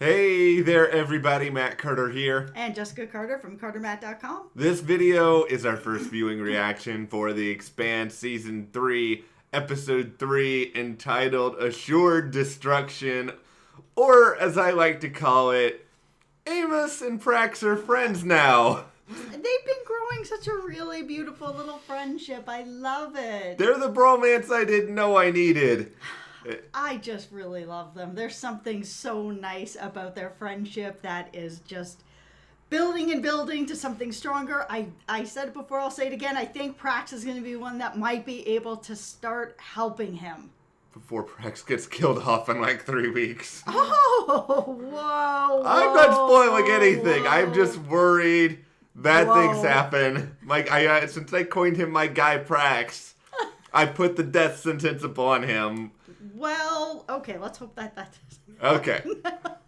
Hey there everybody, Matt Carter here. And Jessica Carter from CarterMatt.com. This video is our first viewing reaction for the Expanse Season 3, Episode 3, entitled Assured Destruction, or as I like to call it, Amos and Prax are friends now. They've been growing such a really beautiful little friendship. I love it. They're the bromance I didn't know I needed. I just really love them. There's something so nice about their friendship that is just building and building to something stronger. I said it before, I'll say it again. I think Prax is going to be one that might be able to start helping him. Before Prax gets killed off in like 3 weeks. Oh, whoa. I'm not spoiling anything. I'm just worried bad things Whoa. happen. Like since I coined him my guy Prax, I put the death sentence upon him. Well, okay, let's hope that Okay.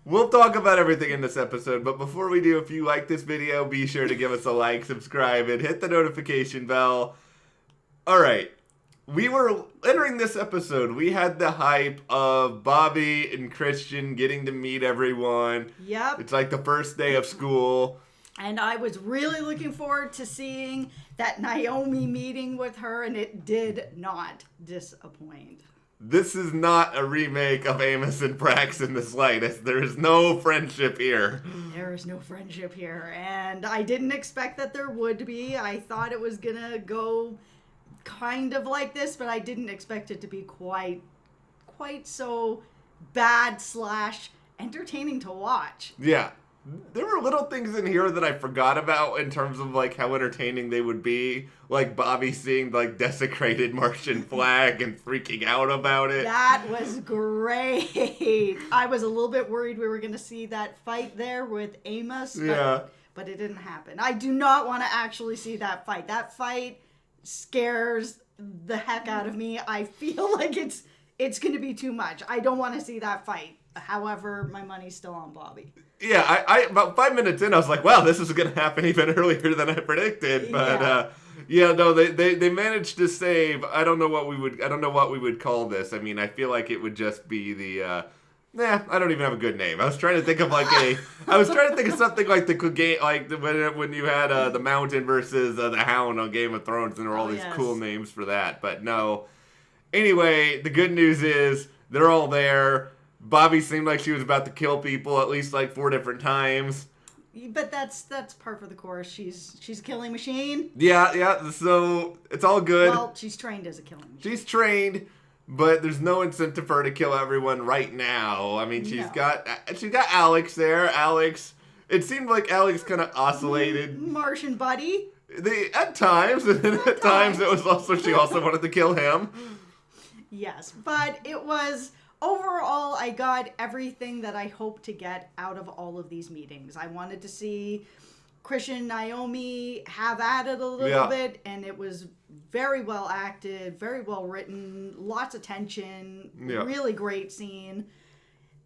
We'll talk about everything in this episode, but before we do, if you like this video, be sure to give us a like, subscribe, and hit the notification bell. Alright. We were entering this episode. We had the hype of Bobby and Christian getting to meet everyone. Yep. It's like the first day of school. And I was really looking forward to seeing that Naomi meeting with her, and it did not disappoint. This is not a remake of Amos and Prax in the slightest. There is no friendship here. There is no friendship here, and I didn't expect that there would be. I thought it was gonna go kind of like this, but I didn't expect it to be quite so bad / entertaining to watch. Yeah. There were little things in here that I forgot about in terms of like how entertaining they would be. Like Bobby seeing like desecrated Martian flag and freaking out about it. That was great. I was a little bit worried we were going to see that fight there with Amos. But it didn't happen. I do not want to actually see that fight. That fight scares the heck out of me. I feel like it's going to be too much. I don't want to see that fight. However, my money's still on Bobby. Yeah, I about 5 minutes in, I was like, wow, this is going to happen even earlier than I predicted. But they managed to save. I don't know what we would call this. I mean, I feel like it would just be the I don't even have a good name. I was trying to think of something like the game, like when you had the Mountain versus the Hound on Game of Thrones, and there were all these cool names for that. But no. Anyway, the good news is they're all there. Bobby seemed like she was about to kill people at least like 4 different times. But that's par for the course. She's a killing machine. Yeah. So it's all good. Well, she's trained as a killing machine. She's trained, but there's no incentive for her to kill everyone right now. I mean, she's got Alex there. Alex. It seemed like Alex kind of oscillated. Martian buddy. At times, and then at times it was also she also wanted to kill him. Yes, but it was. Overall, I got everything that I hoped to get out of all of these meetings. I wanted to see Christian and Naomi have at it a little bit, and it was very well acted, very well written, lots of tension, really great scene.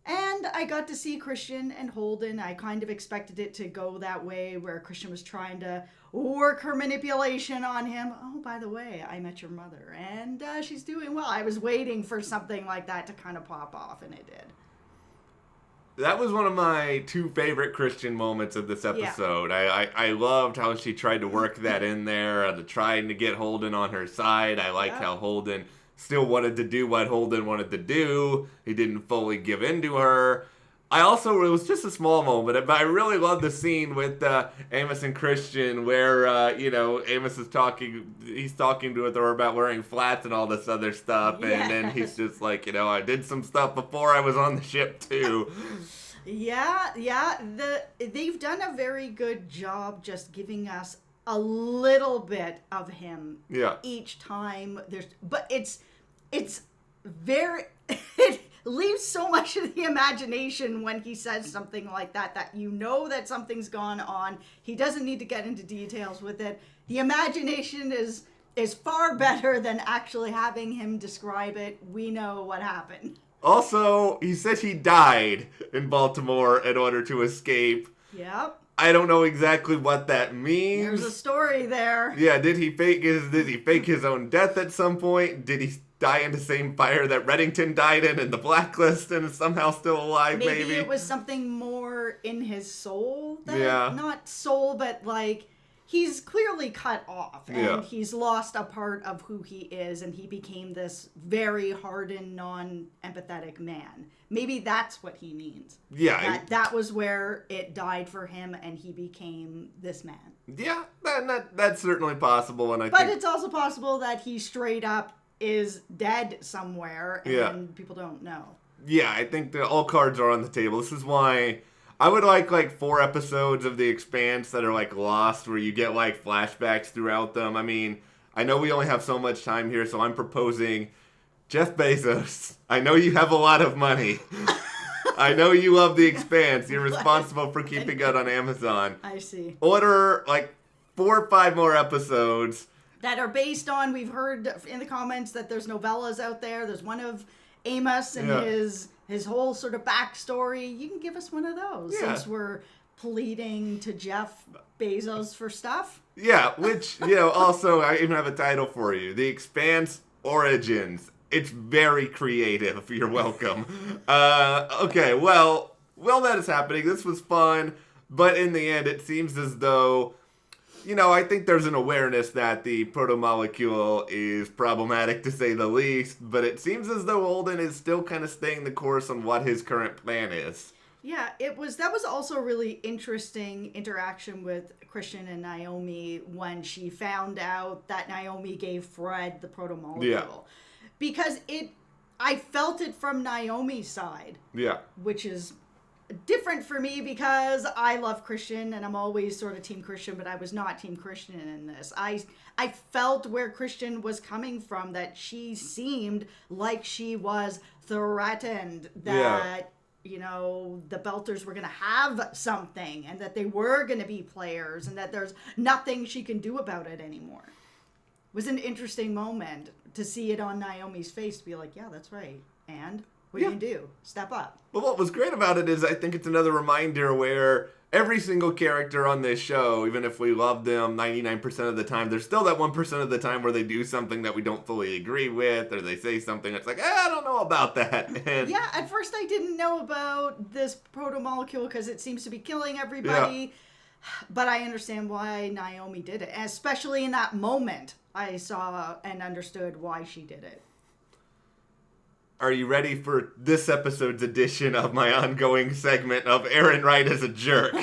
And I got to see Christian and Holden. I kind of expected it to go that way, where Christian was trying to work her manipulation on him. Oh, by the way, I met your mother, and she's doing well. I was waiting for something like that to kind of pop off, and it did. That was one of my 2 favorite Christian moments of this episode. Yeah. I loved how she tried to work that in there, trying to get Holden on her side. I liked how Holden still wanted to do what Holden wanted to do. He didn't fully give in to her. It was just a small moment, but I really love the scene with Amos and Christian where, Amos is talking to her about wearing flats and all this other stuff, and then he's just like, I did some stuff before I was on the ship too. They've done a very good job just giving us a little bit of him each time. But it's very... It leaves so much of the imagination when he says something like that that something's gone on. He doesn't need to get into details with it. The imagination is far better than actually having him describe it. We know what happened. Also, he said he died in Baltimore in order to escape. Yep. I don't know exactly what that means. There's a story there. Yeah, did he fake his own death at some point? Did he die in the same fire that Reddington died in the Blacklist and is somehow still alive, maybe. Maybe it was something more in his soul. Yeah. Not soul, but like, he's clearly cut off. And he's lost a part of who he is. And he became this very hardened, non-empathetic man. Maybe that's what he means. Yeah. That was where it died for him and he became this man. Yeah, that's certainly possible. And But it's also possible that he straight up is dead somewhere and people don't know. Yeah, I think that all cards are on the table. This is why I would like 4 episodes of The Expanse that are like lost, where you get like flashbacks throughout them. I mean, I know we only have so much time here, so I'm proposing Jeff Bezos. I know you have a lot of money. I know you love The Expanse. You're responsible for keeping it on Amazon. I see. Order like 4 or 5 more episodes that are based on, we've heard in the comments that there's novellas out there. There's one of Amos and his whole sort of backstory. You can give us one of those since we're pleading to Jeff Bezos for stuff. Yeah, which, also I even have a title for you. The Expanse Origins. It's very creative. You're welcome. Okay, well, that is happening. This was fun, but in the end, it seems as though, I think there's an awareness that the proto-molecule is problematic, to say the least, but it seems as though Holden is still kind of staying the course on what his current plan is. Yeah, that was also a really interesting interaction with Christian and Naomi when she found out that Naomi gave Fred the proto-molecule. Yeah. Because I felt it from Naomi's side. Yeah. Which is different for me because I love Christian and I'm always sort of Team Christian, but I was not Team Christian in this. I felt where Christian was coming from, that she seemed like she was threatened that, the Belters were going to have something and that they were going to be players and that there's nothing she can do about it anymore. It was an interesting moment to see it on Naomi's face, to be like, yeah, that's right. And what do you do? Step up. Well, what was great about it is I think it's another reminder where every single character on this show, even if we love them 99% of the time, there's still that 1% of the time where they do something that we don't fully agree with, or they say something that's like, I don't know about that. And yeah, at first I didn't know about this proto-molecule because it seems to be killing everybody. Yeah. But I understand why Naomi did it. And especially in that moment, I saw and understood why she did it. Are you ready for this episode's edition of my ongoing segment of Aaron Wright as a jerk?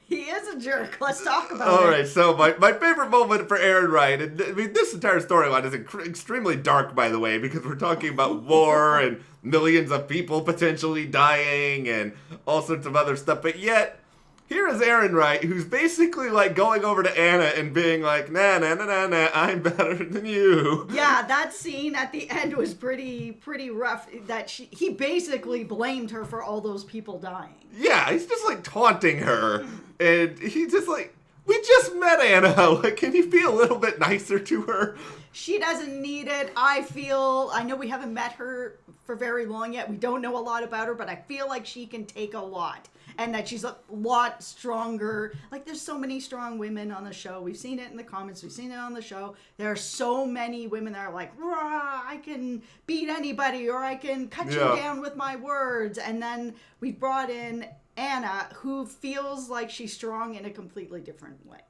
He is a jerk. Let's talk about it. All right, so my favorite moment for Aaron Wright, and I mean, this entire storyline is extremely dark, by the way, because we're talking about war and millions of people potentially dying and all sorts of other stuff, but yet here is Aaron Wright, who's basically like going over to Anna and being like, nah, I'm better than you. Yeah, that scene at the end was pretty rough. That he basically blamed her for all those people dying. Yeah, he's just like taunting her, and he's just like, we just met Anna. Like, can you be a little bit nicer to her? She doesn't need it. I know we haven't met her for very long yet. We don't know a lot about her, but I feel like she can take a lot. And that she's a lot stronger. Like, there's so many strong women on the show. We've seen it in the comments. We've seen it on the show. There are so many women that are like, rah, I can beat anybody, or I can cut you down with my words. And then we brought in Anna, who feels like she's strong in a completely different way.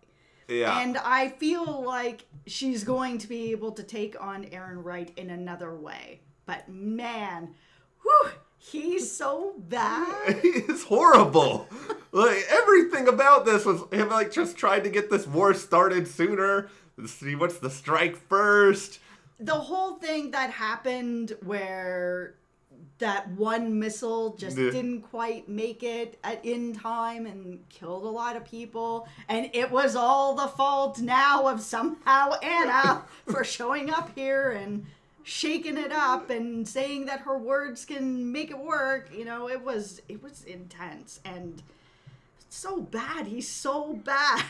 Yeah. And I feel like she's going to be able to take on Aaron Wright in another way. But man, whew, he's so bad. He's horrible. Like, everything about this was him, like, just trying to get this war started sooner. See what's the strike first. The whole thing that happened where that one missile just didn't quite make it in time and killed a lot of people. And it was all the fault now of somehow Anna for showing up here and shaking it up and saying that her words can make it work. It was intense and so bad. He's so bad.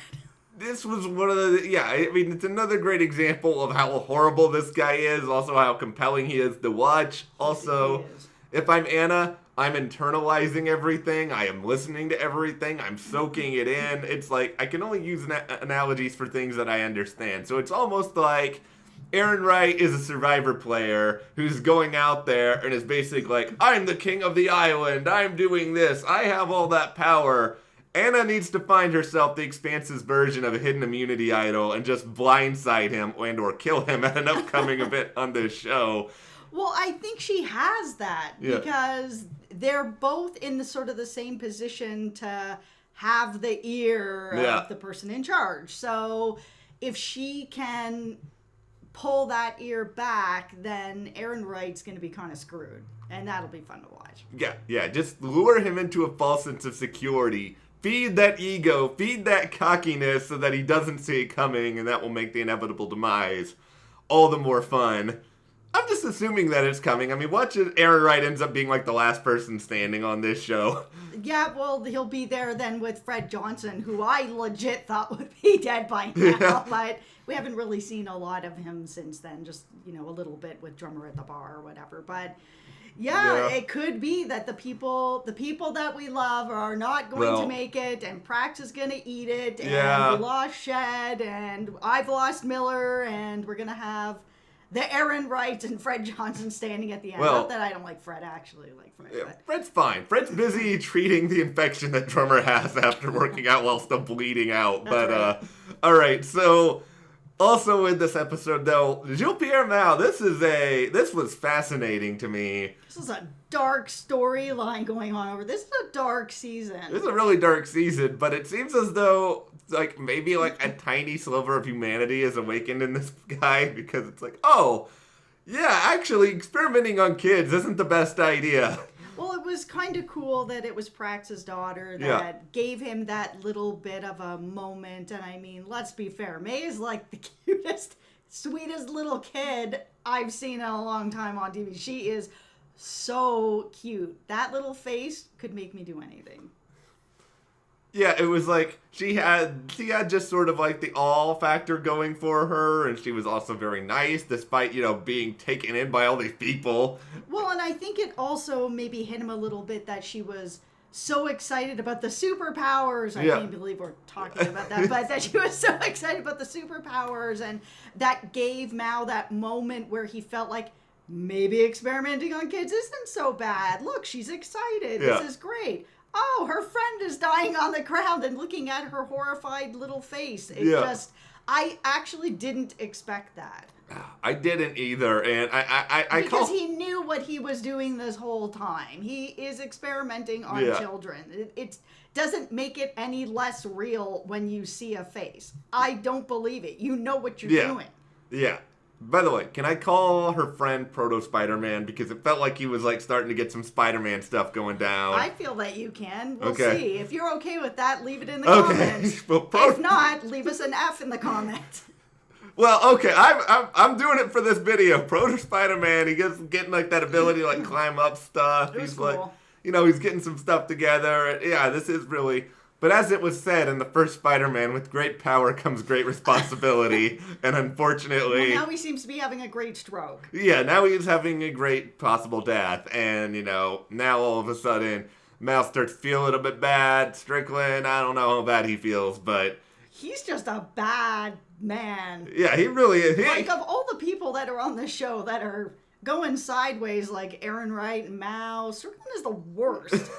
This was one of the, I mean, it's another great example of how horrible this guy is, also how compelling he is to watch. Also, if I'm Anna, I'm internalizing everything, I am listening to everything, I'm soaking it in. It's like, I can only use analogies for things that I understand. So it's almost like Aaron Wright is a Survivor player who's going out there and is basically like, I'm the king of the island, I'm doing this, I have all that power. Anna needs to find herself the Expanse's version of a hidden immunity idol and just blindside him and or kill him at an upcoming event on this show. Well, I think she has that because they're both in the sort of the same position to have the ear of the person in charge. So if she can pull that ear back, then Aaron Wright's going to be kind of screwed. And that'll be fun to watch. Yeah. Just lure him into a false sense of security. Feed that ego, feed that cockiness so that he doesn't see it coming, and that will make the inevitable demise all the more fun. I'm just assuming that it's coming. I mean, watch it. Aaron Wright ends up being like the last person standing on this show. Yeah, well, he'll be there then with Fred Johnson, who I legit thought would be dead by now, but we haven't really seen a lot of him since then, just, a little bit with Drummer at the Bar or whatever, but... Yeah, it could be that the people that we love are not going to make it, and Prax is going to eat it, and we lost Shed, and I've lost Miller, and we're going to have the Aaron Wright and Fred Johnson standing at the end. Not that I don't like Fred, actually. Fred's fine. Fred's busy treating the infection that Drummer has after working out while still bleeding out. But, all right, so... Also in this episode, though, Julies-Pierre Mao, this was fascinating to me. This is a dark storyline going on over. This is a dark season. This is a really dark season, but it seems as though, maybe a tiny sliver of humanity is awakened in this guy, because it's actually, experimenting on kids isn't the best idea. Well, it was kind of cool that it was Prax's daughter that gave him that little bit of a moment. And I mean, let's be fair. May is like the cutest, sweetest little kid I've seen in a long time on TV. She is so cute. That little face could make me do anything. Yeah, it was like she had just sort of like the all factor going for her, and she was also very nice despite, being taken in by all these people. Well, and I think it also maybe hit him a little bit that she was so excited about the superpowers. I can't believe we're talking about that, but that she was so excited about the superpowers, and that gave Mao that moment where he felt like maybe experimenting on kids isn't so bad. Look, she's excited. This is great. Oh, her friend is dying on the ground, and looking at her horrified little face. I actually didn't expect that. I didn't either, and because he knew what he was doing this whole time. He is experimenting on children. It doesn't make it any less real when you see a face. I don't believe it. You know what you're doing. Yeah. By the way, can I call her friend Proto SpiderMan? Because it felt like he was starting to get some Spider-Man stuff going down. I feel that you can. We'll see. If you're okay with that, leave it in the comments. Well, if not, leave us an F in the comments. Well, okay, I'm doing it for this video. Proto SpiderMan, he gets getting that ability to climb up stuff. He's cool. He's getting some stuff together. Yeah, this is really. But as it was said in the first Spider-Man, with great power comes great responsibility, and unfortunately... Well, now he seems to be having a great stroke. Yeah, now he's having a great possible death, and, now all of a sudden, Mal starts to feel a little bit bad. Strickland, I don't know how bad he feels, but... He's just a bad man. Yeah, he really is. Of all the people that are on this show that are going sideways, like Aaron Wright and Mao, Strickland is the worst.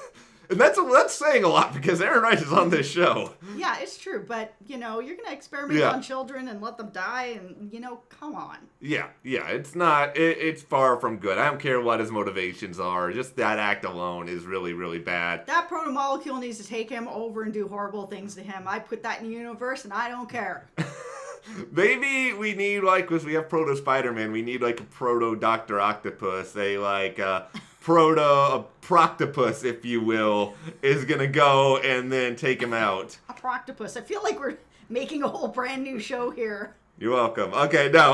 And that's saying a lot, because Aaron Wright is on this show. Yeah, it's true. But, you're going to experiment on children and let them die, and, come on. Yeah, it's not, it's far from good. I don't care what his motivations are. Just that act alone is really, really bad. That proto-molecule needs to take him over and do horrible things to him. I put that in the universe, and I don't care. Maybe we need, because we have Proto SpiderMan, we need, a Proto Dr. Octopus, a Proctopus, if you will, is gonna go and then take him out. A Proctopus. I feel like we're making a whole brand new show here. You're welcome. Okay, no,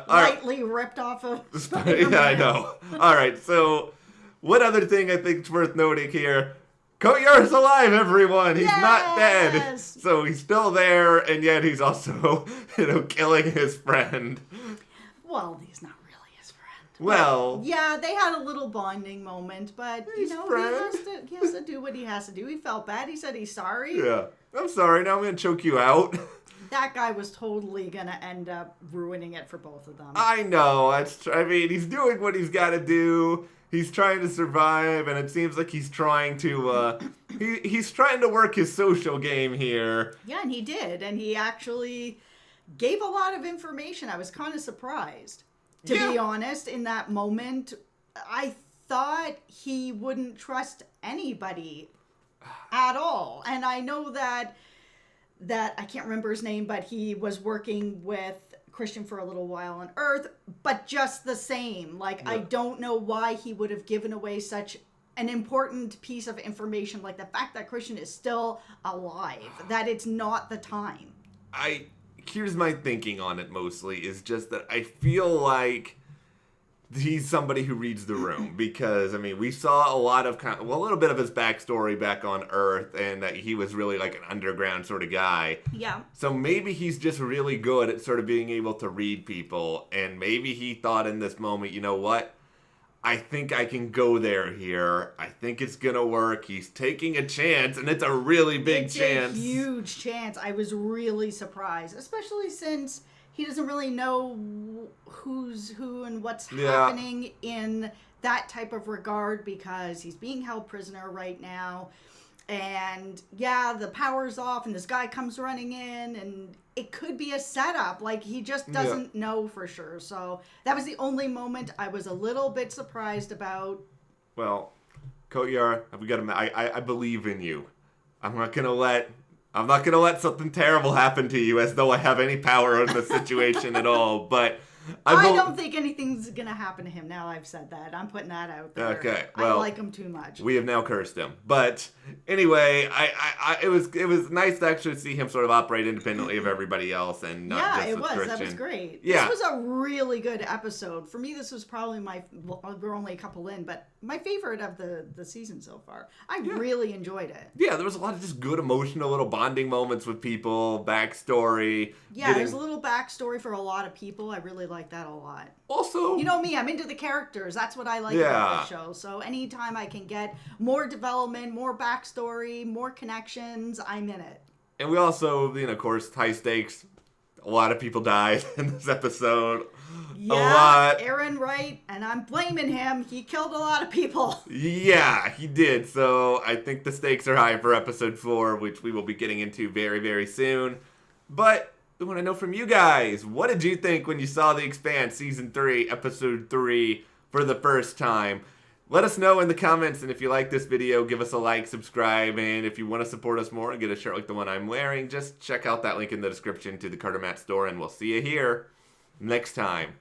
lightly ripped off of Spider-Man. Yeah, I know. All right, so one other thing I think is worth noting here. Koyar's alive, everyone. He's not dead. So he's still there, and yet he's also, killing his friend. Well, he's not really his friend. Well. Yeah, they had a little bonding moment, but, he has to do what he has to do. He felt bad. He said he's sorry. Yeah. I'm sorry. Now I'm going to choke you out. that guy was totally going to end up ruining it for both of them. I know. I mean, he's doing what he's got to do. He's trying to survive, and it seems like he's trying to, he's trying to work his social game here. Yeah, and he did. And he actually gave a lot of information. I was kind of surprised, to be honest, in that moment. I thought he wouldn't trust anybody at all. And I know that I can't remember his name, but he was working with Christian for a little while on Earth, but just the same. Like, I don't know why he would have given away such an important piece of information, like the fact that Christian is still alive, that it's not the time. Here's my thinking on it mostly, is just that I feel like he's somebody who reads the room, because, I mean, we saw a little bit of his backstory back on Earth, and that he was really like an underground sort of guy. Yeah. So maybe he's just really good at sort of being able to read people, and maybe he thought in this moment, you know what? I think I can go there here. I think it's going to work. He's taking a chance, and it's a really big chance. It's a huge chance. I was really surprised, especially since he doesn't really know who's who and what's happening in that type of regard, because he's being held prisoner right now. And the power's off and this guy comes running in, and it could be a setup. Like, he just doesn't know for sure. So that was the only moment I was a little bit surprised about. Well, Kotyar, I believe in you. I'm not gonna let something terrible happen to you, as though I have any power in the situation at all. But I don't think anything's gonna happen to him. Now I've said that. I'm putting that out there. Okay, well, I like him too much. We have now cursed him. But anyway, it was nice to actually see him sort of operate independently of everybody else, and not just with Christian. That was great. Yeah. This was a really good episode. For me, this was probably we're only a couple in, but my favorite of the season so far. I really enjoyed it. Yeah, there was a lot of just good emotional little bonding moments with people, backstory. Yeah, there's a little backstory for a lot of people. I really like that a lot. Also, you know me, I'm into the characters. That's what I like about the show. So anytime I can get more development, more backstory, more connections, I'm in it. And we also, of course, high stakes. A lot of people died in this episode. Yeah, a lot. Aaron Wright, and I'm blaming him. He killed a lot of people. Yeah, he did. So I think the stakes are high for episode 4, which we will be getting into very, very soon. But we want to know from you guys, what did you think when you saw The Expanse Season 3, Episode 3 for the first time? Let us know in the comments, and if you like this video, give us a like, subscribe, and if you want to support us more and get a shirt like the one I'm wearing, just check out that link in the description to the Carter Matt store, and we'll see you here next time.